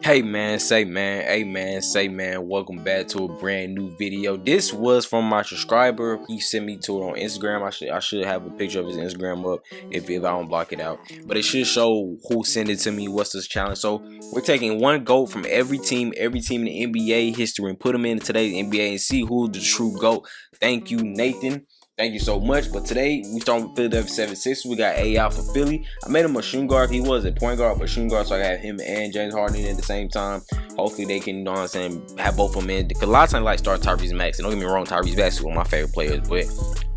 Hey man, say man, hey man, say man, welcome back to a brand new video. This was from my subscriber. He sent me to it on Instagram. I should have a picture of his Instagram up if I don't block it out. But it should show who sent it to me, what's this challenge. So we're taking one GOAT from every team in the NBA history and put them in today's NBA and see who's the true GOAT. Thank you, Nathan. Thank you so much. But today we start with Philadelphia 76ers. We got AI for Philly. I made him a shooting guard. He was a point guard, but shooting guard, so I got him and James Harden at the same time. Hopefully they can, you know what I'm saying, have both of them in. Because a lot of times I like start Tyrese Maxey. Don't get me wrong, Tyrese Maxey is one of my favorite players, but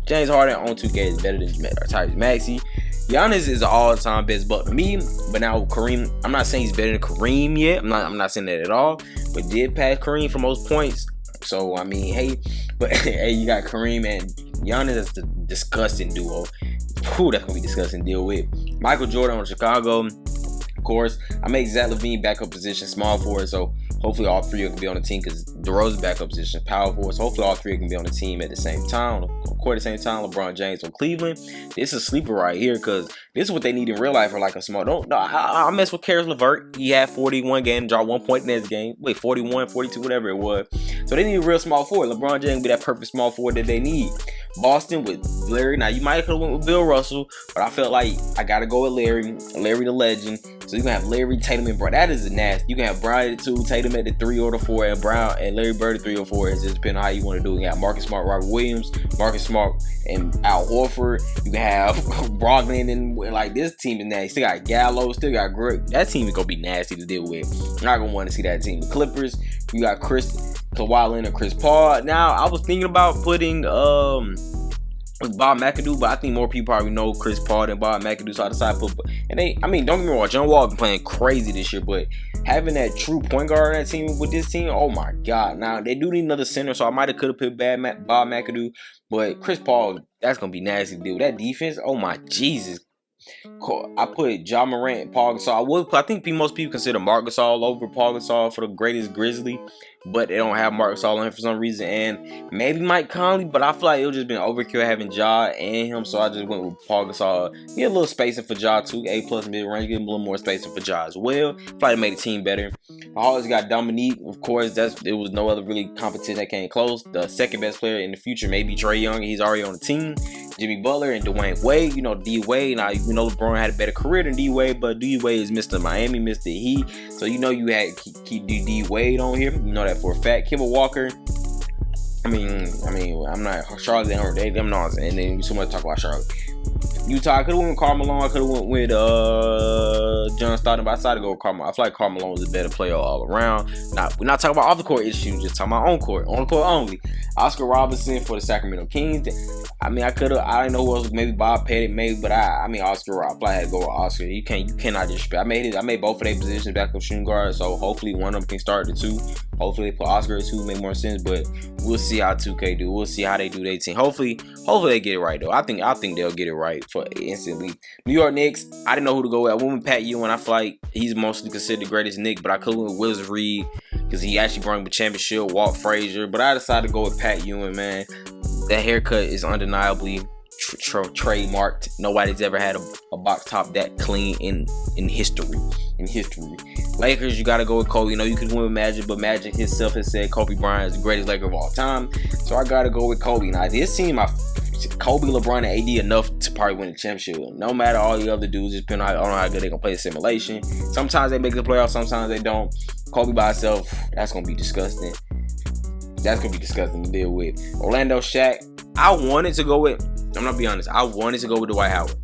James Harden on 2K is better than Tyrese Maxey. Giannis is an all-time best buck to me, but now Kareem, I'm not saying he's better than Kareem yet. I'm not saying that at all, but did pass Kareem for most points. So I mean, hey, but hey, you got Kareem and Giannis. That's the disgusting duo. Whew, that's gonna be disgusting to deal with. Michael Jordan on Chicago. Of course, I made Zach LaVine backup position, small forward. So hopefully all three can be on the team because DeRozan's backup position, power forward. So hopefully all three can be on the team at the same time. Of course, at the same time, LeBron James on Cleveland. This is a sleeper right here because this is what they need in real life for like a small. I mess with Karis LeVert. He had 41 games, dropped 1 point in this game. Wait, 41, 42, whatever it was. So they need a real small forward. LeBron James be that perfect small forward that they need. Boston with Larry. Now you might have went with Bill Russell, but I felt like I gotta go with Larry the legend. So you can have Larry, Tatum, and Brown. That is a nasty. You can have Brown at the 2, Tatum at the 3 or the 4, and Brown and Larry Bird at 3 or 4. It's just depending on how you want to do it. You got Marcus Smart, Robert Williams, Marcus Smart, and Al Horford. You can have Brogdon, and like this team is nasty. Still got Gallo, still got Greg. That team is gonna be nasty to deal with. You're not gonna want to see that team. The Clippers, you got Kawhi Leonard, Chris Paul. Now I was thinking about putting Bob McAdoo, but I think more people probably know Chris Paul than Bob McAdoo, so I decided to put. And don't get me wrong, John Wall been playing crazy this year, but having that true point guard on that team with this team, oh my god! Now they do need another center, so I might have could have put Bob McAdoo, but Chris Paul, that's gonna be nasty to deal with that defense. Oh my Jesus! I put Ja Morant, Paul Gasol. I think most people consider Marc Gasol over Paul Gasol for the greatest Grizzly, but they don't have Marc Gasol on here for some reason, and maybe Mike Conley, but I feel like it was just been overkill having Ja and him, so I just went with Paul Gasol. Get a little spacing for Ja too, A+ mid-range, give him a little more spacing for Ja as well. I feel like it made the team better. I always got Dominique, of course. It was no other really competition that came close. The second best player in the future, maybe Trae Young. He's already on the team. Jimmy Butler and Dwayne Wade. You know, D Wade. Now you know LeBron had a better career than D Wade, but D Wade is Mr. Miami, Mr. Heat. So you know you had keep D Wade on here. You know that for a fact. Kemba Walker. I mean, I'm not Charlotte. Them not, and then so much talk about Charlotte. Utah, I could have went with Karl Malone. I could have went with John Stockton, but I decided to go with Karl Malone. I feel like Karl Malone was a better player all around. We're not talking about off the court issues, just talking about on the court only. Oscar Robertson for the Sacramento Kings. I didn't know who else, maybe Bob Pettit, maybe, but Oscar, I probably had to go with Oscar. You cannot disrespect. I made both of their positions backup shooting guard, so hopefully one of them can start the 2. Hopefully they put Oscar at 2, make more sense, but we'll see how 2K do. We'll see how they do their team. Hopefully they get it right though. I think they'll get it right for instantly. New York Knicks, I didn't know who to go with. I went with Pat Ewing. I feel like he's mostly considered the greatest Knick, but I could have went with Willis Reed because he actually brought him a championship, Walt Frazier, but I decided to go with Pat Ewing, man. That haircut is undeniably trademarked. Nobody's ever had a box top that clean in history. Lakers, you gotta go with Kobe. You know, you could win with Magic, but Magic himself has said Kobe Bryant is the greatest Laker of all time. So I gotta go with Kobe. Now this team, Kobe, LeBron, and AD enough to probably win the championship. No matter all the other dudes, just depending on how good they gonna play the simulation. Sometimes they make the playoffs, sometimes they don't. Kobe by himself, that's gonna be disgusting. That's gonna be disgusting to deal with. Orlando, Shaq. I wanted to go with Dwight Howard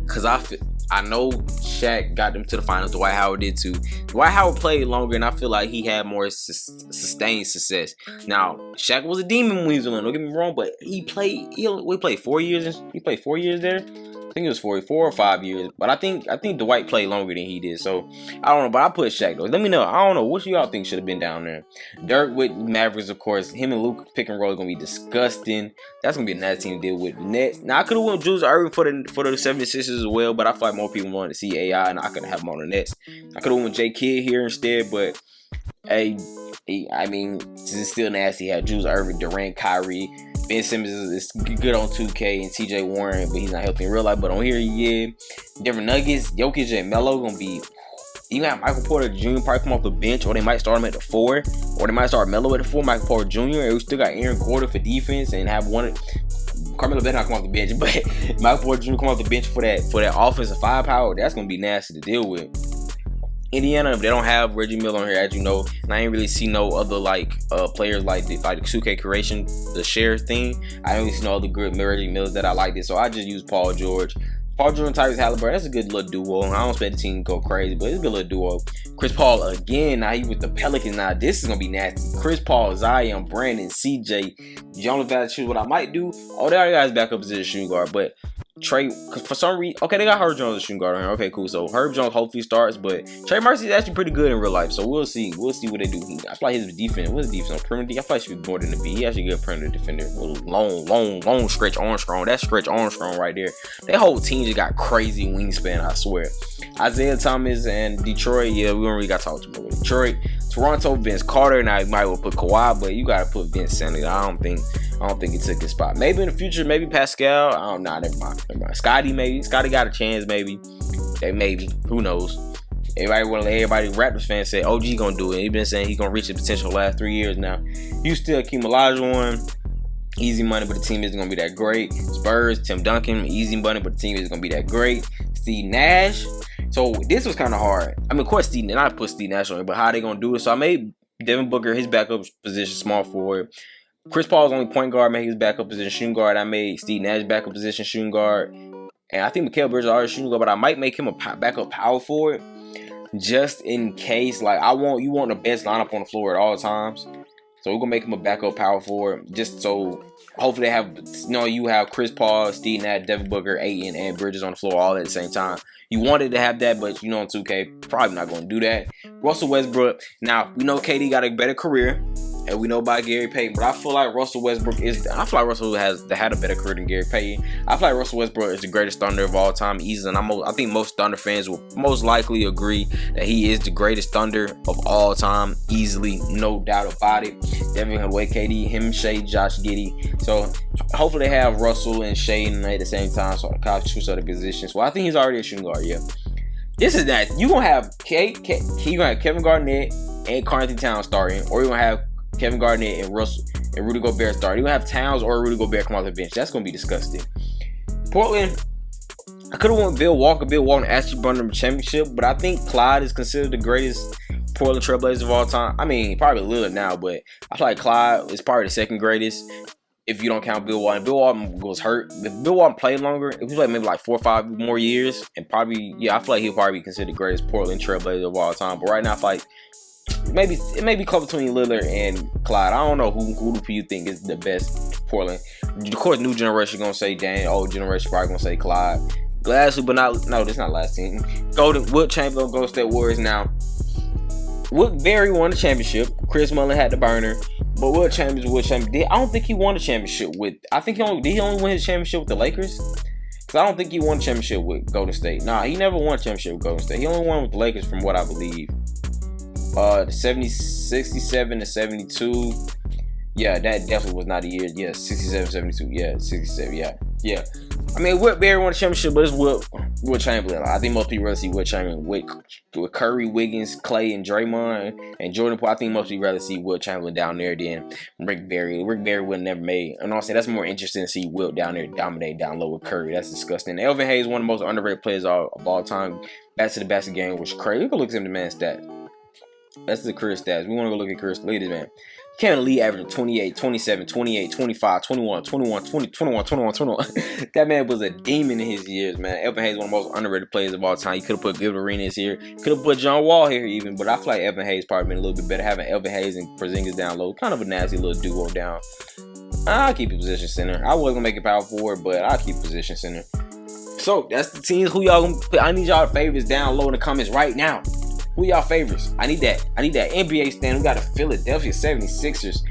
because I know Shaq got them to the finals. Dwight Howard did too. Dwight Howard played longer, and I feel like he had more sustained success. Now, Shaq was a demon when he was in. Don't get me wrong, but we played 4 years. He played 4 years there. I think it was 4 or 5 years, but I think Dwight played longer than he did. So I don't know, but I put Shaq though. Let me know. I don't know what y'all think should have been down there. Dirk with Mavericks, of course. Him and Luke pick and roll is gonna be disgusting. That's gonna be a nasty team to deal with. Nets. Now I could have went Julius Erving for the 76ers as well, but I feel like more people wanted to see AI, and I couldn't have him on the Nets. I could have went J Kidd here instead, but hey, it's still nasty. He had Julius Erving, Durant, Kyrie. Ben Simmons is good on 2K and TJ Warren, but he's not healthy in real life. But on here, yeah. Denver Nuggets, Jokic and Melo gonna be You have Michael Porter Jr. probably come off the bench, or they might start him at the 4, or they might start Melo at the 4. Michael Porter Jr. And we still got Aaron Gordon for defense, and have one. Carmelo better not come off the bench, but Michael Porter Jr. come off the bench for that offensive firepower. That's gonna be nasty to deal with. Indiana, they don't have Reggie Miller on here, as you know, and I ain't really see no other players like the 2K creation, the share thing. I don't really see no other good Reggie Millers that I like this, so I just use Paul George. Paul George and Tyrese Halliburton, that's a good little duo. I don't expect the team to go crazy, but it's a good little duo. Chris Paul again, now he with the Pelicans. Now this is gonna be nasty. Chris Paul, Zion, Brandon, CJ. The only valid choose what I might do. Oh, they already got his backup position shooting guard, but Trey, because for some reason, okay, they got Herb Jones as shooting guard on here. Okay, cool. So Herb Jones hopefully starts, but Trey Mercy is actually pretty good in real life. So we'll see. We'll see what they do. I feel like his defense, what's his defense on perimeter? I feel like he should be more than a B. He actually a good perimeter defender. A little long stretch Armstrong. That stretch Armstrong right there. That whole team just got crazy wingspan, I swear. Isaiah Thomas and Detroit, yeah, we don't really got to talk too much with Detroit. Toronto, Vince Carter. Now you might well put Kawhi, but you gotta put Vince Center. I don't think he took his spot. Maybe in the future, maybe Pascal. I don't know. Never mind. Scotty, maybe. Scotty got a chance, maybe. Maybe. Who knows? Everybody Raptors fans say OG gonna do it. He been saying he gonna reach his potential the last 3 years now. You still keep Olajuwon. Easy money, but the team isn't gonna be that great. Spurs, Tim Duncan, easy money, but the team isn't gonna be that great. Steve Nash. So this was kind of hard. I mean, of course, I put Steve Nash on it, but how they gonna do it? So I made Devin Booker his backup position small forward. Chris Paul's only point guard, made his backup position shooting guard. I made Steve Nash backup position shooting guard, and I think Mikal Bridges is already shooting guard, but I might make him a backup power forward just in case. Like you want the best lineup on the floor at all times. So we're gonna make him a backup power forward, just so hopefully they have, you have Chris Paul, Steve Nash, Devin Booker, Ayton, and Bridges on the floor all at the same time. You wanted to have that, but on 2K, probably not gonna do that. Russell Westbrook. Now we know KD got a better career, and we know about Gary Payton, but I feel like Russell Westbrook has had a better career than Gary Payton. I feel like Russell Westbrook is the greatest Thunder of all time, easily, and I think most Thunder fans will most likely agree that he is the greatest Thunder of all time, easily, no doubt about it. Definitely gonna wait KD, him, Shea, Josh Giddey. So hopefully they have Russell and Shea at the same time, so I can switch other positions. Well, I think he's already a shooting guard, yeah. This is that. You're gonna have Kevin Garnett and Karl-Anthony Towns starting, or you're gonna have Kevin Garnett and Russell and Rudy Gobert starting. You're gonna have Towns or Rudy Gobert come off the bench. That's gonna be disgusting. Portland, I could have won Bill Walker. Bill Walker actually brought them a championship, but I think Clyde is considered the greatest Portland Trailblazers of all time. I mean, probably Lillard now, but I feel like Clyde is probably the second greatest if you don't count Bill Walton. Bill Walton was hurt. If Bill Walton played longer, if he played maybe like 4 or 5 more years, and probably, I feel like he'll probably be considered the greatest Portland Trailblazer of all time. But right now, I feel like it may be close between Lillard and Clyde. I don't know who do you think is the best Portland. Of course, new generation gonna say Dan. Old generation probably gonna say Clyde. Lastly, but no, this not last team. Wilt Chamberlain, Golden State Warriors. Now, Wilt Barry won the championship. Chris Mullin had the burner, but Wilt Chamberlain. I don't think he won the championship with. I think he only win his championship with the Lakers. Cause I don't think he won a championship with Golden State. Nah, he never won a championship with Golden State. He only won with the Lakers, from what I believe. The 67 to 72. Yeah, that definitely was not a year. Yeah, 67, 72. Yeah, 67. Yeah. I mean, Wilt Barry won the championship, but it's Wilt Chamberlain. I think most people rather see Wilt Chamberlain with Curry, Wiggins, Clay, and Draymond, and Jordan Poole. I think most people rather see Wilt Chamberlain down there than Rick Barry. Rick Barry would never made. And honestly, that's more interesting to see Wilt down there dominate down low with Curry. That's disgusting. Elvin Hayes, one of the most underrated players of all time. Back to the basket game was crazy. Look at the man's stats. That's the career stats. We want to go look at career stats. Look at this man. Kevin Lee averaging 28, 27, 28, 25, 21, 21, 20, 21, 21, 21. That man was a demon in his years, man. Elvin Hayes, one of the most underrated players of all time. You could have put Gilbert Arenas here. Could have put John Wall here even. But I feel like Elvin Hayes probably been a little bit better. Having Elvin Hayes and Porzingis down low. Kind of a nasty little duo down. I'll keep it position center. I wasn't going to make it power forward, but I'll keep position center. So, that's the teams. Who y'all going to put? I need y'all favorites down low in the comments right now. Who y'all favorites? I need that NBA stand. We got the Philadelphia 76ers.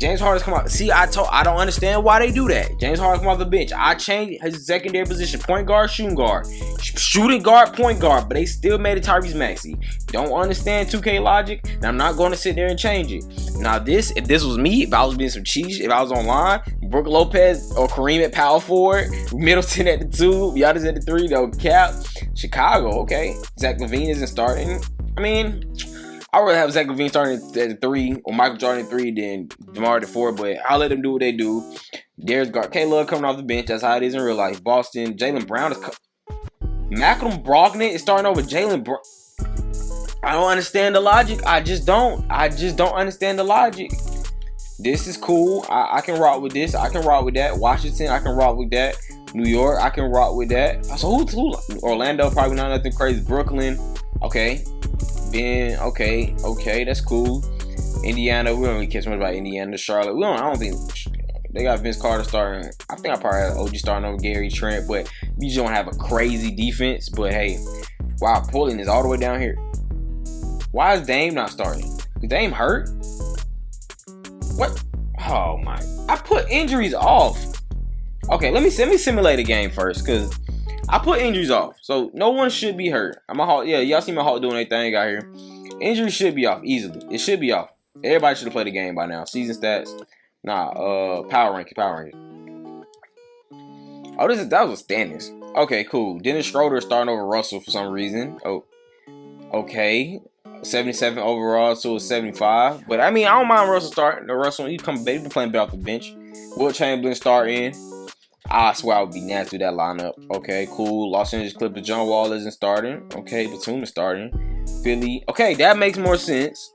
James Harden's come out. See, I don't understand why they do that. James Harden come off the bench. I changed his secondary position. Point guard, shooting guard. Shooting guard, point guard. But they still made it Tyrese Maxey. Don't understand 2K logic. And I'm not going to sit there and change it. Now if this was me, if I was being some cheese, if I was online, Brook Lopez or Kareem at power forward, Middleton at the 2, Giannis at the 3, though, Cap. Chicago, okay. Zach LaVine isn't starting. I mean, I'd rather have Zach LaVine starting at the 3 or Michael Jordan at 3 than DeMar at the 4, but I'll let them do what they do. There's K-Love coming off the bench. That's how it is in real life. Boston, Jaylen Brown is Malcolm Brogdon is starting over Jaylen Brown. I don't understand the logic. I just don't understand the logic. This is cool. I can rock with this. I can rock with that. Washington, I can rock with that. New York, I can rock with that. So who? Orlando, probably not nothing crazy. Brooklyn, okay. Ben, okay, that's cool. Indiana, we don't really care so much about Indiana. Charlotte, I don't think they got Vince Carter starting. I think I probably had OG starting over Gary Trent, but we just don't have a crazy defense. But hey, wow, Portland is all the way down here. Why is Dame not starting? Is Dame hurt? What? Oh my! I put injuries off. Okay, let me simulate a game first, cause I put injuries off, so no one should be hurt. Yeah, y'all see my Hawk doing their thing out here. Injuries should be off easily. It should be off. Everybody should have played the game by now. Season stats. Nah, power ranking. Oh, that was a standings. Okay, cool. Dennis Schroeder starting over Russell for some reason. Oh, okay. 77 overall, so it's 75. But I mean, I don't mind Russell starting. Russell, he been playing better off the bench. Will Chamberlain starting. I swear I would be nasty with that lineup. Okay, cool. Los Angeles Clippers, John Wall isn't starting. Okay, Batum is starting. Philly. Okay, that makes more sense.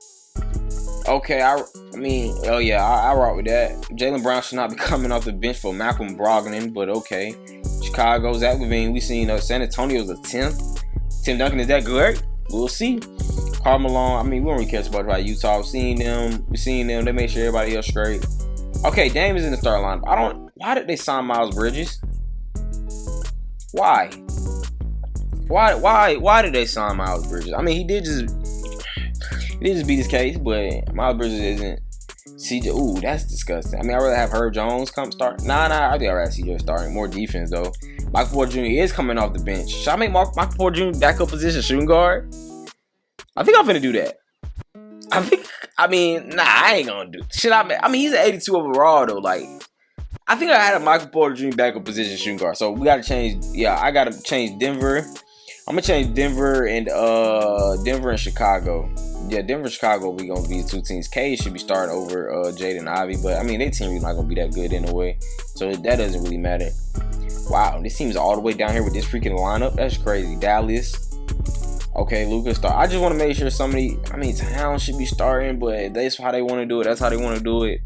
Okay, I mean, oh yeah, I rock with that. Jaylen Brown should not be coming off the bench for Malcolm Brogdon, but okay. Chicago, Zach LaVine. We seen San Antonio's a 10th. Tim Duncan, is that good? We'll see. Karl Malone. I mean, we don't really care so much about Utah. We've seen them. They made sure everybody else straight. Okay, Dame is in the starting lineup. Why did they sign Miles Bridges? Why? Why did they sign Miles Bridges? I mean, he did just beat his case, but Miles Bridges isn't. CJ, ooh, that's disgusting. I mean, I'd rather have Herb Jones come start. Nah, I think I'd rather CJ starting. More defense, though. Michael Porter Jr. is coming off the bench. Should I make Michael Porter Jr. backup position shooting guard? I think I'm finna do that. I ain't gonna do it. He's an 82 overall, though. Like, I think I had a Michael Porter Jr. backup position shooting guard. So we gotta change. Yeah, I gotta change Denver. I'm gonna change Denver and Chicago. Yeah, Denver and Chicago, we gonna be 2 teams. K should be starting over Jaden Ivey, but I mean, their team is not gonna be that good anyway, so that doesn't really matter. Wow, this team's all the way down here with this freaking lineup. That's crazy. Dallas. Okay, Luka start. I just want to make sure Town should be starting, but that's how they want to do it. That's how they want to do it.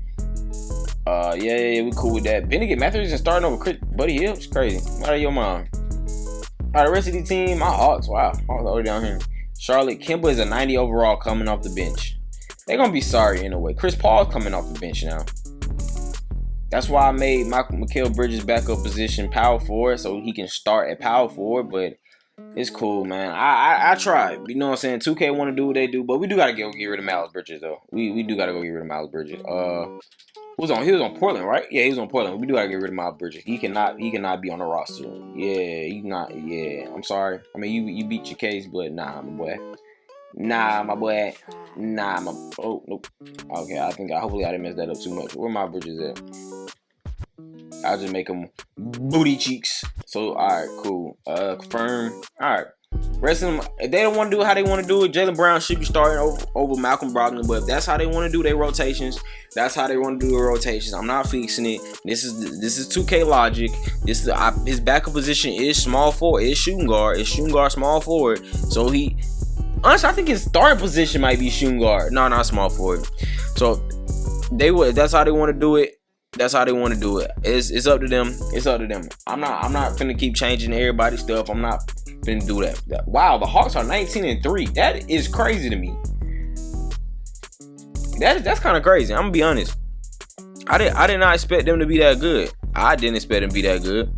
Yeah, we cool with that. Benedict Matthews is starting over Buddy Hield. It's crazy. Out of your mind. All right, the rest of the team, my Hawks. Wow, Hawks all the way down here. Charlotte, Kemba is a 90 overall coming off the bench. They're gonna be sorry in a way. Chris Paul's coming off the bench now. That's why I made Mikal Bridges backup position power forward so he can start at power forward, but it's cool, man. I tried. You know what I'm saying? 2K want to do what they do, but we do gotta get rid of Miles Bridges though. We do gotta go get rid of Miles Bridges. He was on Portland, right? Yeah, he was on Portland. We do gotta get rid of Miles Bridges. He cannot be on the roster. Yeah, he's not. Yeah, I'm sorry. I mean, you beat your case, but nah, my boy. Oh, nope. Okay, hopefully I didn't mess that up too much. Where my Bridges at? I'll just make them booty cheeks. So, alright, cool. Confirm. Alright. Rest of them, if they don't want to do it how they want to do it, Jaylen Brown should be starting over Malcolm Brogdon. But if that's how they want to do their rotations, that's how they want to do their rotations. I'm not fixing it. This is 2K logic. His backup position is small forward. It's shooting guard. It's shooting guard, small forward. So honestly, I think his starting position might be shooting guard. No, not small forward. So that's how they want to do it. That's how they want to do it. It's up to them. It's up to them. I'm not finna keep changing everybody's stuff. I'm not finna do that. Wow, the Hawks are 19-3. That is crazy to me. That's kind of crazy. I'm gonna be honest. I did not expect them to be that good. I didn't expect them to be that good.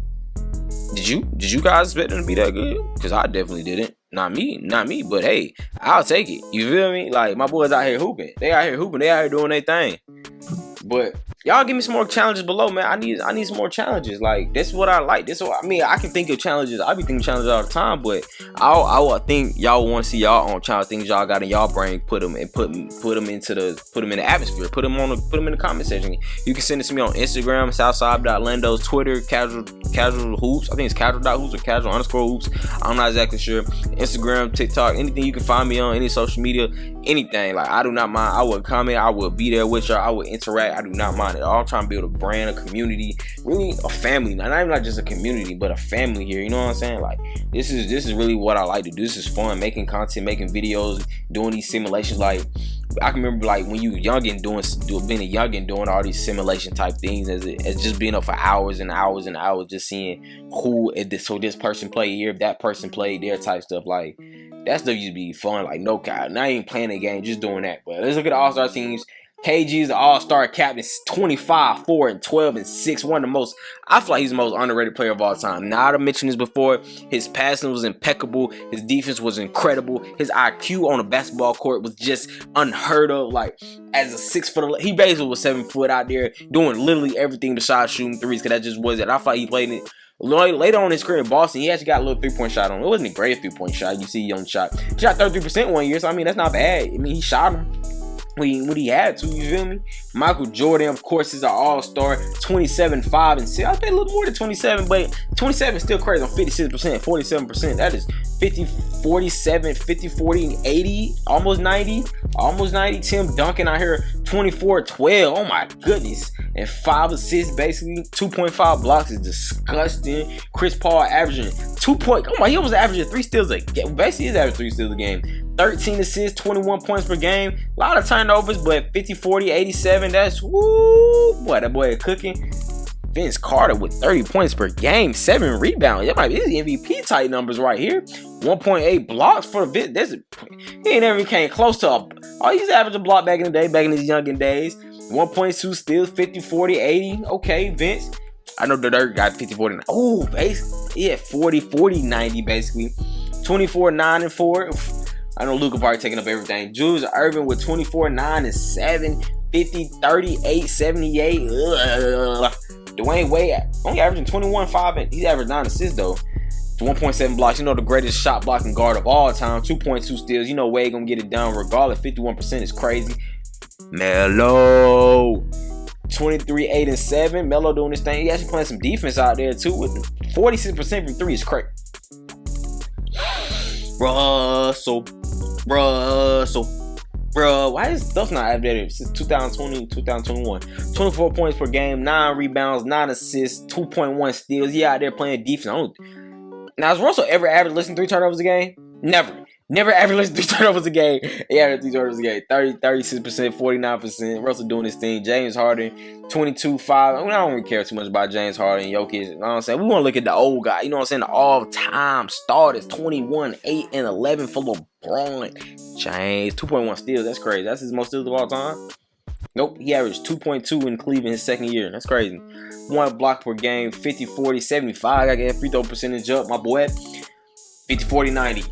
Did you guys expect them to be that good? Because I definitely didn't. Not me. But hey, I'll take it. You feel me? Like, my boys out here hooping. They out here hooping. They out here doing their thing. But y'all give me some more challenges below, man. I need some more challenges. Like, this is what I like. This is what I mean. I can think of challenges. I be thinking challenges all the time, but I think y'all want to see y'all on challenge things y'all got in y'all brain. Put them in the atmosphere. Put them in the comment section. You can send it to me on Instagram, Southside.Landos, Twitter, casual hoops. I think it's casual.hoops or casual_hoops. I'm not exactly sure. Instagram, TikTok, anything you can find me on, any social media, anything. Like, I do not mind. I would comment. I will be there with y'all. I would interact. I do not mind at all. I'm trying to build a brand, a community, really a family. Not even just a community, but a family here. You know what I'm saying? Like, this is really what I like to do. This is fun, making content, making videos, doing these simulations. Like, I can remember, like, when you youngin' being a youngin' doing all these simulation type things, as just being up for hours and hours and hours, just seeing this person played here, that person played there, type stuff. Like, that stuff used to be fun. Like, no God, not even playing the game, just doing that. But let's look at the All-Star teams. KG is the All-Star captain, 25, 4, and 12, and 6. One of the most, I feel like he's the most underrated player of all time. Now, I've mentioned this before. His passing was impeccable. His defense was incredible. His IQ on the basketball court was just unheard of. Like, as a 6 foot, he basically was 7 foot out there doing literally everything besides shooting threes, because that just was it. I feel like he played it. Later on in his career in Boston, he actually got a little 3-point shot on him. It wasn't a great 3-point shot. You see on the shot. He shot 33% one year, so I mean, that's not bad. I mean, he shot him when he had to, you feel me? Michael Jordan, of course, is an all-star, 27, 5, and 6. I think a little more than 27, but 27 is still crazy on 56%, 47%. That is 50, 47, 50, 40, and 80, almost 90. Tim Duncan out here, 24, 12. Oh my goodness. And 5 assists, basically. 2.5 blocks is disgusting. Chris Paul averaging 2 point. Oh my, he almost averaging 3 steals a game. Basically, he's averaging 3 steals a game. 13 assists, 21 points per game. A lot of turnovers, but 50, 40, 87. That's woo. Boy, that boy is cooking. Vince Carter with 30 points per game, 7 rebounds. That might be his MVP type numbers right here. 1.8 blocks for Vince. He ain't never came close to he's averaging a block back in the day, back in his youngin' days. 1.2 steals, 50, 40, 80. Okay, Vince. I know the Dirk got 50, 40. Oh, basically, yeah, 40, 40, 90, basically. 24, 9, and 4. I know Luka probably taking up everything. Julius Erving with 24, 9, and 7. 50, 38, 78. Dwayne Wade only averaging 21, 5, and he's averaged 9 assists though. 1.7 blocks. You know, the greatest shot blocking guard of all time. 2.2 steals. You know Wade gonna get it done regardless. 51% is crazy. Melo, 23, 8, and 7. Melo doing this thing. He actually playing some defense out there too. With 46% from 3 is crazy. Russell. Bro, why is stuff not updated since 2020, 2021? 24 points per game, 9 rebounds, 9 assists, 2.1 steals. He out there playing defense. Now, has Russell ever averaged less than 3 turnovers a game? Never averaged less than 3 turnovers a game. He averaged 3 turnovers a game. 36%, 49%. Russell doing his thing. James Harden, 22, 5. I don't really care too much about James Harden and Jokic. You know what I'm saying? We want to look at the old guy. You know what I'm saying? The all-time starters. 21, 8, and 11 for LeBron James. 2.1 steals. That's crazy. That's his most steals of all time. Nope. He averaged 2.2 in Cleveland his second year. That's crazy. 1 block per game. 50, 40, 75. I got free throw percentage up. My boy. 50, 40, 90.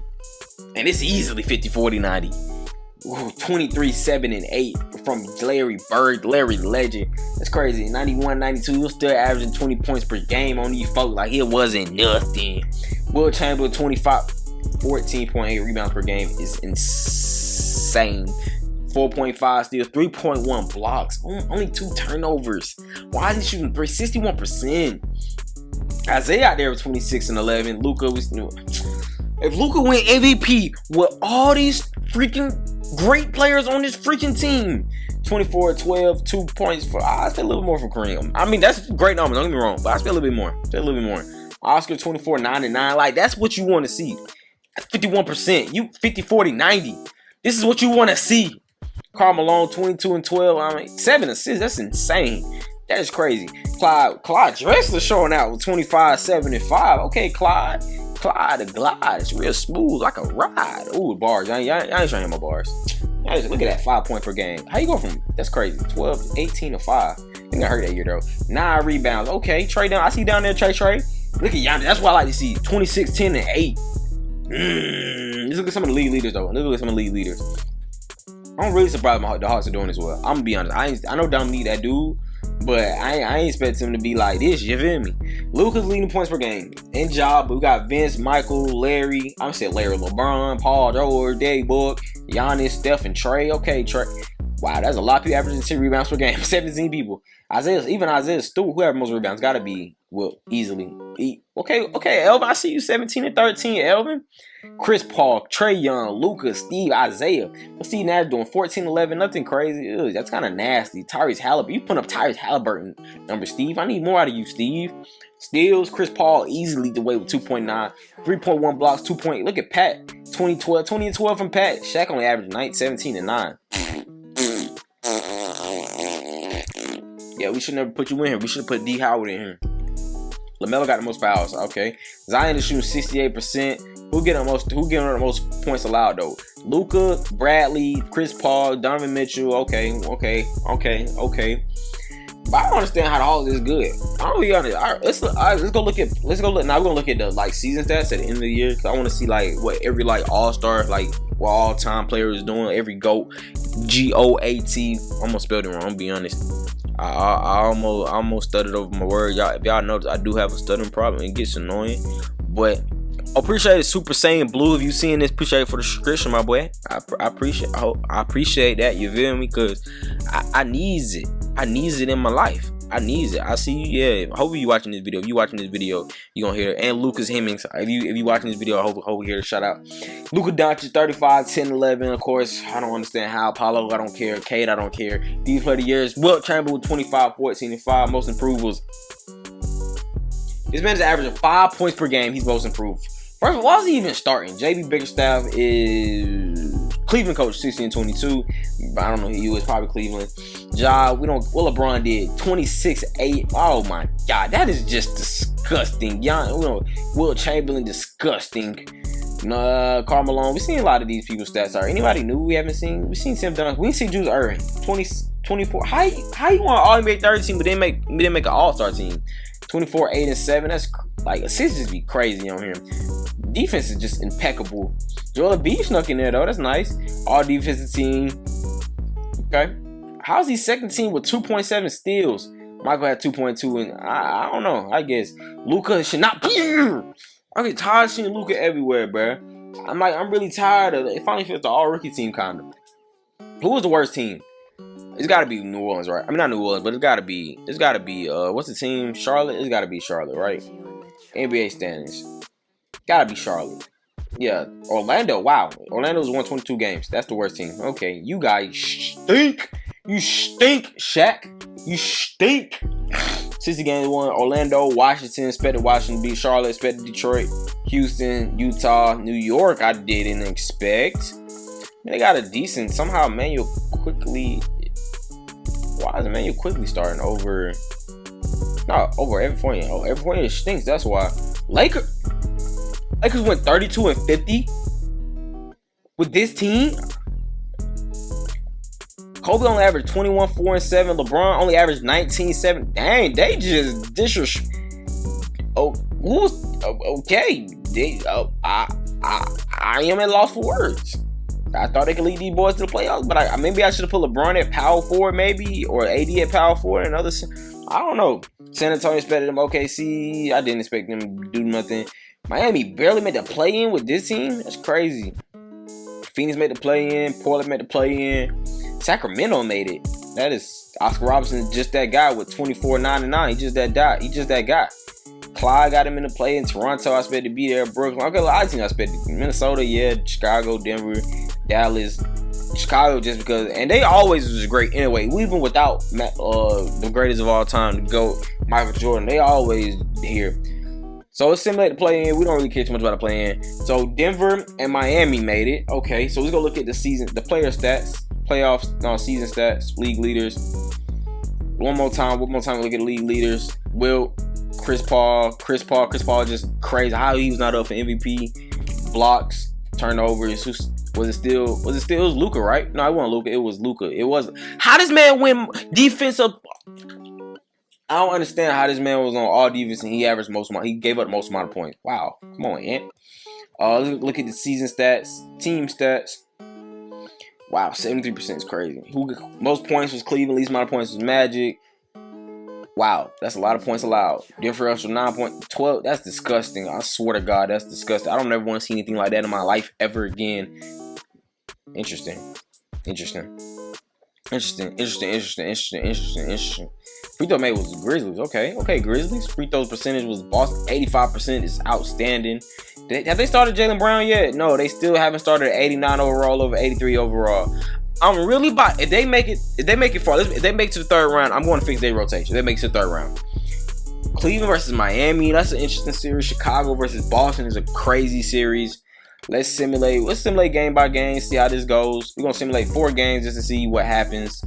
And it's easily 50, 40, 90. Ooh, 23, 7, and 8 from Larry Bird, Larry Legend. That's crazy. 91, 92, he was still averaging 20 points per game on these folks. Like, it wasn't nothing. Will Chamberlain, 25, 14.8 rebounds per game is insane. 4.5 steals, 3.1 blocks, only 2 turnovers. Why is he shooting 61%? Isaiah out there with 26 and 11. Luka was new. If Luka win MVP with all these freaking great players on this freaking team, 24, 12, 2 points for, I spent a little bit more for Kareem. I mean, that's great numbers, don't get me wrong, but I spent a little bit more. Oscar, 24, 9, and 9. Like, that's what you want to see. That's 51%. You 50, 40, 90. This is what you want to see. Karl Malone, 22 and 12. I mean, 7 assists. That's insane. That is crazy. Clyde Drexler showing out with 25, 7, and 5. Okay, Clyde the glide. It's real smooth, like a ride. Ooh, bars. I ain't showing you my bars. Look at that 5 point per game. How you go from, that's crazy, 12, 18 to 5. I think I heard that year though. 9 rebounds. Okay, Trey down. I see down there, Trey. Look at Giannis. That's what I like to see. 26, 10, and 8. Let's look at some of the league leaders though. I'm really surprised the Hawks are doing this well. I'm gonna be honest. I know Dominique that dude, but I ain't expect him to be like this. You feel me? Luka's leading points per game in job. But we got Vince, Michael, Larry. I'm saying Larry, LeBron, Paul George, Dave Book, Giannis, Steph, and Trey. Okay, Trey. Wow, that's a lot of people averaging 10 rebounds per game. 17 people. Isaiah Stewart, whoever most rebounds, gotta be easily. Okay, Elvin. I see you 17 and 13, Elvin. Chris Paul, Trey Young, Luka, Steve, Isaiah. What's Steve Nash doing? 14, 11, nothing crazy. Ew, that's kind of nasty. Tyrese Halliburton. You putting up Tyrese Halliburton number, Steve. I need more out of you, Steve. Steals, Chris Paul easily the way with 2.9. 3.1 blocks, 2 point. Look at Pat. 20 and 12 from Pat. Shaq only averaged 17 and 9. Yeah, we should never put you in here. We should have put D. Howard in here. LaMelo got the most fouls. Okay. Zion is shooting 68%. Who getting the most points allowed though? Luka, Bradley, Chris Paul, Donovan Mitchell. Okay. But I don't understand how the Hawks is good. I'm gonna be honest. Let's go look. Now we're gonna look at the like season stats at the end of the year. Cause I want to see like what every like all-star, like what all-time player is doing. Every GOAT, GOAT. I'm gonna spell it wrong. I'm gonna be honest. I almost stuttered over my word. If y'all notice, I do have a stuttering problem. It gets annoying, but appreciate it, Super Saiyan Blue. If you seeing this, appreciate it for the subscription, my boy. I appreciate that. You feel me? Cause I needs it. I needs it in my life. I needs it. I see you. Yeah. Hopefully you watching this video. If you watching this video, you gonna hear it. And Lucas Hemmings. If you watching this video, I hope you hear the shout out. Luka Doncic 35, 10, 11. Of course, I don't understand how. Paulo, I don't care. Cade, I don't care. These play the years. Wilt Chamberlain with 25, 14, and 5. Most improved was. This man's averaging 5 points per game. He's most improved. First of all, why is he even starting? JB Bickerstaff is Cleveland coach, 16 and 22. I don't know who he was, probably Cleveland. What LeBron did, 26-8. Oh my God, that is just disgusting. Wilt Chamberlain, disgusting. Karl Malone. We've seen a lot of these people's stats. Are anybody new we haven't seen? We've seen Tim Duncan. We didn't see Jules Irving, 24. How you want All NBA 30 team, but they make an All-Star team? 24, 8, and 7. That's like assists just be crazy on here. Defense is just impeccable. Joel Embiid snuck in there though. That's nice. All defensive team. Okay. How's he second team with 2.7 steals? Michael had 2.2, and I don't know. I guess Luka should not be. I get tired of seeing Luka everywhere, bro. I'm really tired of it. It finally feels the all rookie team kind of. Who was the worst team? It's got to be New Orleans, right? I mean, not New Orleans, but it's got to be. What's the team? Charlotte. It's got to be Charlotte, right? NBA standings. Gotta be Charlotte. Yeah, Orlando. Wow, Orlando's won 22 games. That's the worst team. Okay, you guys stink. You stink, Shaq. You stink. 60 games won. Orlando, Washington. Expected Washington to beat Charlotte. Expected Detroit, Houston, Utah, New York. I didn't expect. They got a decent. Somehow, Emmanuel quickly. Why is Emmanuel quickly starting over? No, over Evan Fournier. Oh, Evan Fournier stinks. That's why. Lakers went 32 and 50 with this team. Kobe only averaged 21, 4, and 7. LeBron only averaged 19, 7. Dang, they just disrespect. Oh, okay. I am at loss for words. I thought they could lead these boys to the playoffs, but maybe I should have put LeBron at power forward, maybe, or AD at power forward, and others. I don't know. San Antonio expected them. OKC, I didn't expect them to do nothing. Miami barely made the play-in with this team. That's crazy. Phoenix made the play-in. Portland made the play-in. Sacramento made it. That is Oscar Robertson, just that guy with 24, 9, and 9. He just that guy. Clyde got him in the play-in. Toronto, I expected to be there. Brooklyn. Okay, a lot of teams I expected. Minnesota, yeah. Chicago, Denver, Dallas. Chicago just because, and they always was great anyway. Even without the greatest of all time to go, Michael Jordan, they always here. So it's similar to play in. We don't really care too much about the play in. So Denver and Miami made it. Okay, so let's go look at the player stats, playoffs, season stats, league leaders. One more time, we look at the league leaders. Chris Paul just crazy. How he was not up for MVP. Blocks, turnovers. Was it was Luka, right? No, it wasn't Luka. It was Luka. It wasn't. How does man win defensive? I don't understand how this man was on all defense and he averaged he gave up the most amount of points. Wow. Come on, Ant. Look at the season stats, team stats. Wow, 73% is crazy. Most points was Cleveland, least amount of points was Magic. Wow, that's a lot of points allowed. Differential 9.12. That's disgusting. I swear to God, that's disgusting. I don't ever want to see anything like that in my life ever again. Interesting. Free throw made was the Grizzlies. Okay, Grizzlies. Free throws percentage was Boston. 85% is outstanding. Have they started Jaylen Brown yet? No, they still haven't started at 89 overall over 83 overall. I'm really about if they make it to the third round, I'm going to fix their rotation. If they make it to the third round. Cleveland versus Miami, that's an interesting series. Chicago versus Boston is a crazy series. Let's simulate game by game, see how this goes. We're gonna simulate 4 games just to see what happens.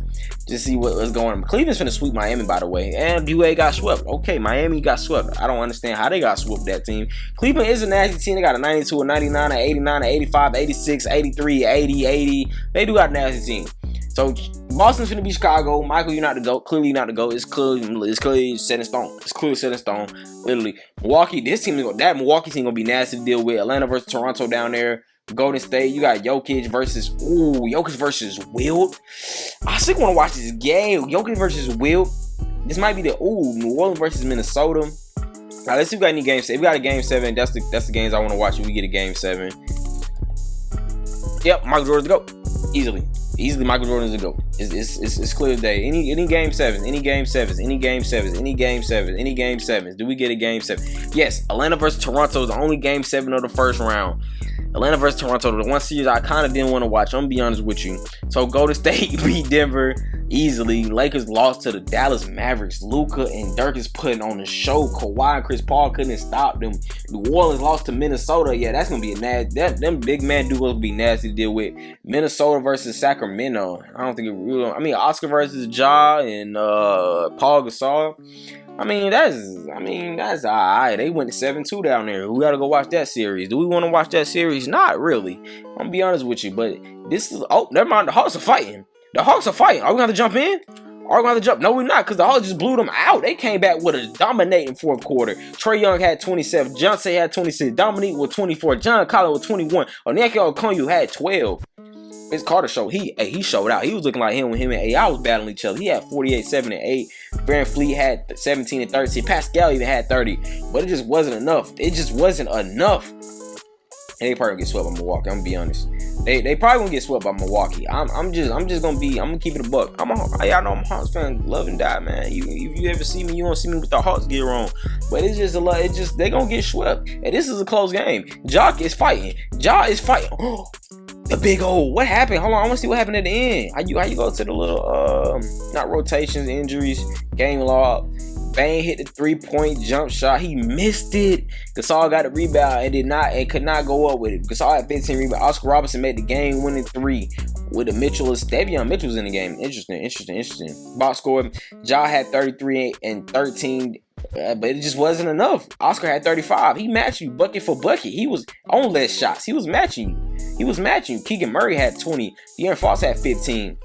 Just see what's going on. Cleveland's finna sweep Miami, by the way. And UA got swept. Okay, Miami got swept. I don't understand how they got swept, that team. Cleveland is a nasty team. They got a 92, a 99, a 89, a 85, 86, 83, 80, 80. They do got a nasty team. So Boston's finna be Chicago. Michael, you're not the GOAT. Clearly not the GOAT. It's clearly set in stone. It's clearly set in stone. Literally. Milwaukee, Milwaukee team gonna be nasty to deal with. Atlanta versus Toronto down there. Golden State, you got Jokic versus Wilt. I still want to watch this game. Jokic versus Wilt. This might be the New Orleans versus Minnesota. All right, let's see if we got any games. If we got a game 7, that's the games I want to watch if we get a game 7. Yep, Michael Jordan's the GOAT. Easily Michael Jordan's the GOAT. It's clear as day. Any game 7s, any game 7s, any game 7s, any game 7s, any game 7s. Do we get a game 7? Yes, Atlanta versus Toronto is the only game 7 of the first round. Atlanta versus Toronto, the one series I kind of didn't want to watch. I'm gonna be honest with you. So Golden State beat Denver easily. Lakers lost to the Dallas Mavericks. Luka and Dirk is putting on the show. Kawhi and Chris Paul couldn't stop them. New Orleans lost to Minnesota. Yeah, that's gonna be a nasty. Them big man duos will be nasty to deal with. Minnesota versus Sacramento. I don't think it really. I mean, Oscar versus Ja and Paul Gasol. I mean, that's alright. They went 7-2 down there. We gotta go watch that series. Do we want to watch that series? Not really. I'm gonna be honest with you, but this is never mind. The Hawks are fighting. Are we gonna have to jump in? Are we gonna have to jump? No, we're not, because the Hawks just blew them out. They came back with a dominating fourth quarter. Trae Young had 27. Johnson had 26. Dominique with 24. John Collins with 21. Onyeka Okongwu had 12. Vince Carter showed he showed out. He was looking like him when him and AI was battling each other. He had 48, 7, and 8. Van Fleet had 17 and 13. Pascal even had 30. But it just wasn't enough. And they probably gonna get swept by Milwaukee. I'm gonna be honest. They probably gonna get swept by Milwaukee. I'm gonna keep it a buck. Y'all know I'm a Hawks fan, love and die, man. If you ever see me, you won't see me with the Hawks gear on. But it's just a lot. They gonna get swept. And this is a close game. Ja is fighting. The big old, what happened? Hold on, I want to see what happened at the end. How you go to the little not rotations, injuries, game log. Bane hit the 3-point jump shot. He missed it. Gasol got the rebound and could not go up with it. Gasol had 15 rebounds. Oscar Robertson made the game-winning 3 with the Davion Mitchell's in the game. Interesting. Box score. Ja had 33 and 13. But it just wasn't enough. Oscar had 35. He matched you bucket for bucket. He was on less shots. He was matching you. Keegan Murray had 20. De'Aaron Fox had 15.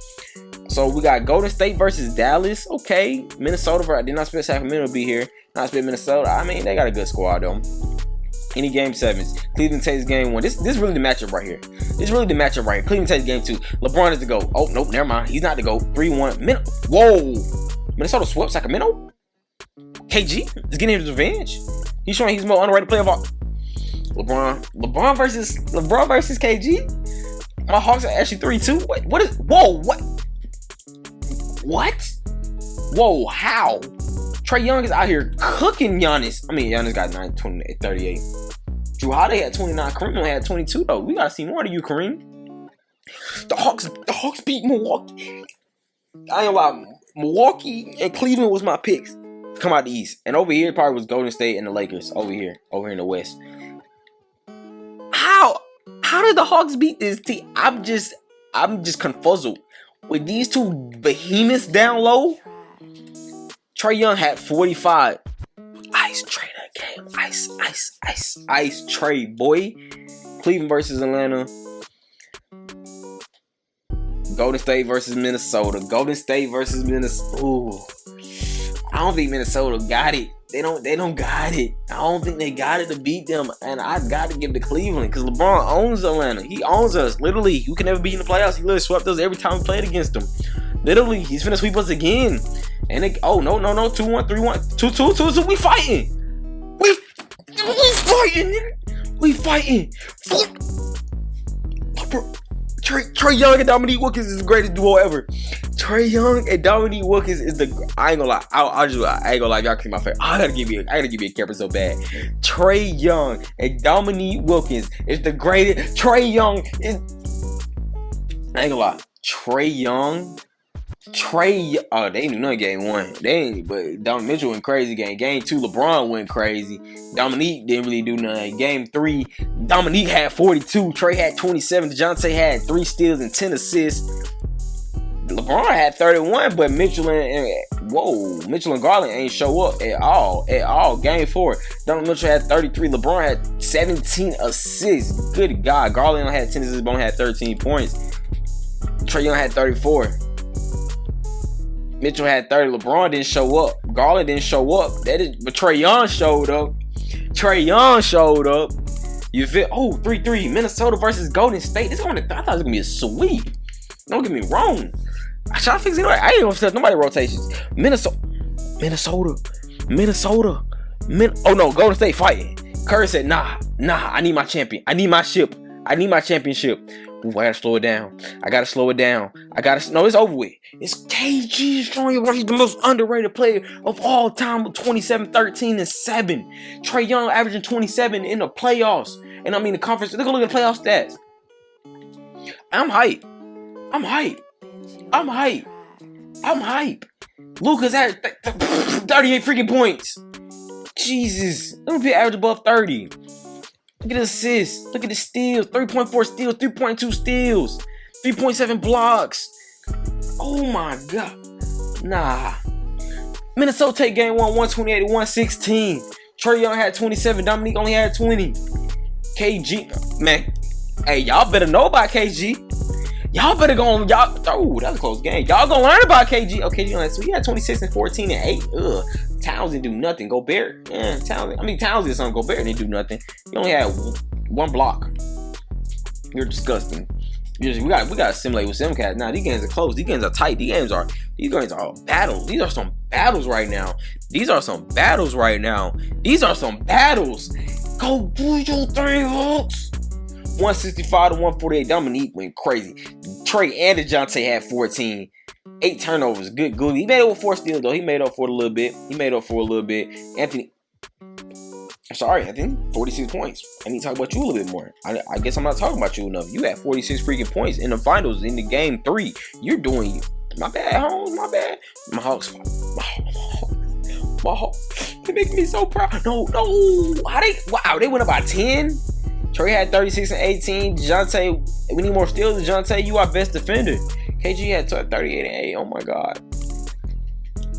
So we got Golden State versus Dallas. Okay. Minnesota. I did not expect Sacramento to be here. Not expect Minnesota. I mean, they got a good squad though. Any game 7s. Cleveland takes game 1. This really the matchup right here. Cleveland takes game 2. LeBron is the GOAT. Oh, nope, never mind. He's not the GOAT. 3-1. Whoa. Minnesota swept Sacramento? KG is getting his revenge. He's showing he's more underrated player of all. LeBron versus KG. My Hawks are actually 3-2. What? Whoa, how? Trae Young is out here cooking Giannis. I mean, Giannis got 9, 20, 38. Drew Holiday had 29. Kareem only had 22 though. We gotta see more of you, Kareem. The Hawks beat Milwaukee. I ain't lie. Milwaukee and Cleveland was my picks. Come out the East. And over here probably was Golden State and the Lakers. Over here in the West. How did the Hawks beat this team? I'm just confuzzled. With these two behemoths down low, Trae Young had 45. Ice Trae that game. Ice Trae, boy. Cleveland versus Atlanta. Golden State versus Minnesota. Ooh. I don't think Minnesota got it. They don't got it. I don't think they got it to beat them. And I got to give it to Cleveland because LeBron owns Atlanta. He owns us. Literally, you can never beat in the playoffs. He literally swept us every time we played against them. Literally, he's finna sweep us again. And they, oh no, 2-1, 3-1, 2-2. We fighting. We fighting. We fighting. Trae Young and Dominique Wilkins is the greatest duo ever. Trae Young and Dominique Wilkins is the. I ain't gonna lie. I ain't gonna lie. Y'all keep my face. I gotta give you a camera so bad. Trae Young and Dominique Wilkins is the greatest. Trae Young is. I ain't gonna lie. Trae Young. Oh, they didn't know game 1. They ain't, but Donovan Mitchell went crazy Game 2, LeBron went crazy. Dominique didn't really do nothing. Game 3, Dominique had 42. Trae had 27. DeJounte had 3 steals and 10 assists. LeBron had 31, but Mitchell and Garland ain't show up at all. Game 4, Donovan Mitchell had 33. LeBron had 17 assists. Good God, Garland only had 10 assists, but only had 13 points. Trae Young had 34. Mitchell had 30. LeBron didn't show up. Garland didn't show up. But Trae Young showed up. You feel? Oh, 3-3. Minnesota versus Golden State. I thought it was gonna be a sweep. Don't get me wrong. I try to fix it. I ain't gonna set nobody rotations. Minnesota. Oh no, Golden State fighting. Curry said, nah. I need my champion. I need my championship. Ooh, I gotta slow it down. No, it's over with. It's KG Strong. He's the most underrated player of all time with 27, 13, and 7. Trae Young averaging 27 in the playoffs. And I mean the conference. Look at the playoff stats. I'm hype. Luka's at 38 freaking points. Jesus. Let me be average above 30. Look at the assists. Look at the steals. 3.4 steals. 3.2 steals. 3.7 blocks. Oh my God. Nah. Minnesota take game 1, 128-116. Trae Young had 27. Dominique only had 20. KG. Man. Hey, y'all better know about KG. Y'all better go on. Oh, that was a close game. Y'all gonna learn about KG. Oh, KG only he had 26 and 14 and 8. Ugh. Towns didn't do nothing. Gobert. Towns did something. Gobert didn't do nothing. He only had 1 block. You're disgusting. We gotta assimilate with Simcast. Now these games are close. These games are tight. These games are battles. These are some battles right now. Go do your 3 hooks. 165-148. Dominique went crazy. Trae and DeJounte had 14. 8 turnovers. Good. He made up with 4 steals, though. He made up for it a little bit. Anthony, 46 points. I need to talk about you a little bit more. I guess I'm not talking about you enough. You had 46 freaking points in the finals in the game 3. You're doing... My bad, Holmes. My bad. My Hawks. They make me so proud. No. They went up by 10? Trae had 36 and 18. DeJounte, we need more steals. DeJounte, you our best defender. KG had 38 and 8. Oh my God.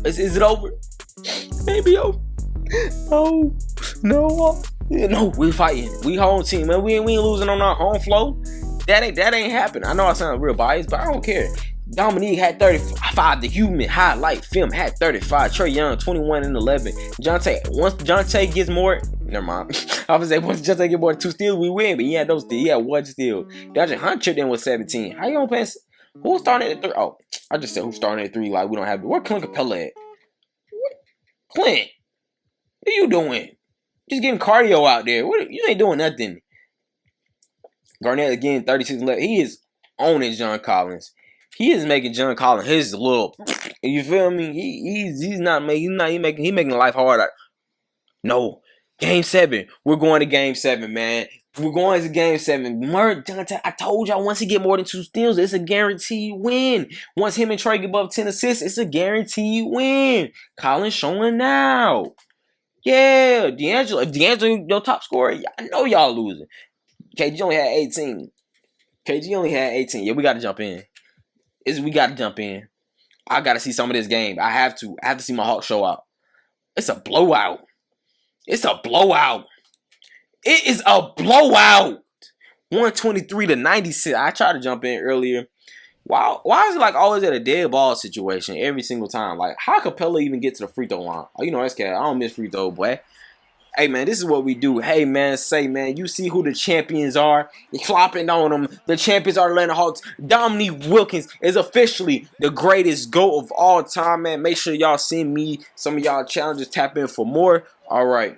Is it over? Maybe over. No, we fighting. We home team, man. We ain't losing on our home flow. That ain't happen. I know I sound real biased, but I don't care. Dominique had 35. The human highlight film had 35. Trae Young 21 and 11. Once DeJounte gets more, never mind. I was say once DeJounte get more than 2 steals, we win. But he had those. He had 1 steal. DeAndre Hunt chipped in with 17. How you gonna pass? Who's starting at 3? Oh, I just said who's starting at 3. Like we don't have. Where Clint Capella at? Clint, what are you doing? Just getting cardio out there. You ain't doing nothing. Garnett again, 36 and 11. He is owning John Collins. He is making John Collins his little. You feel me? He's making life harder. No, Game 7. We're going to Game 7, man. We're going to Game 7. I told y'all once he get more than 2 steals, it's a guaranteed win. Once him and Trae get above 10 assists, it's a guaranteed win. Collins showing now. Yeah, D'Angelo. If D'Angelo your top scorer, I know y'all losing. KG only had 18. Yeah, we got to jump in. We got to jump in. I got to see some of this game. I have to see my Hawks show out. It's a blowout. It is a blowout. 123-96. I tried to jump in earlier. Why is it like always at a dead ball situation every single time? Like, how Capella even get to the free throw line? Oh, you know that's cat. I don't miss free throw, boy. Hey man, this is what we do. Hey man, say man, you see who the champions are? You're flopping on them. The champions are Atlanta Hawks. Dominique Wilkins is officially the greatest GOAT of all time, man. Make sure y'all send me some of y'all challenges. Tap in for more. All right.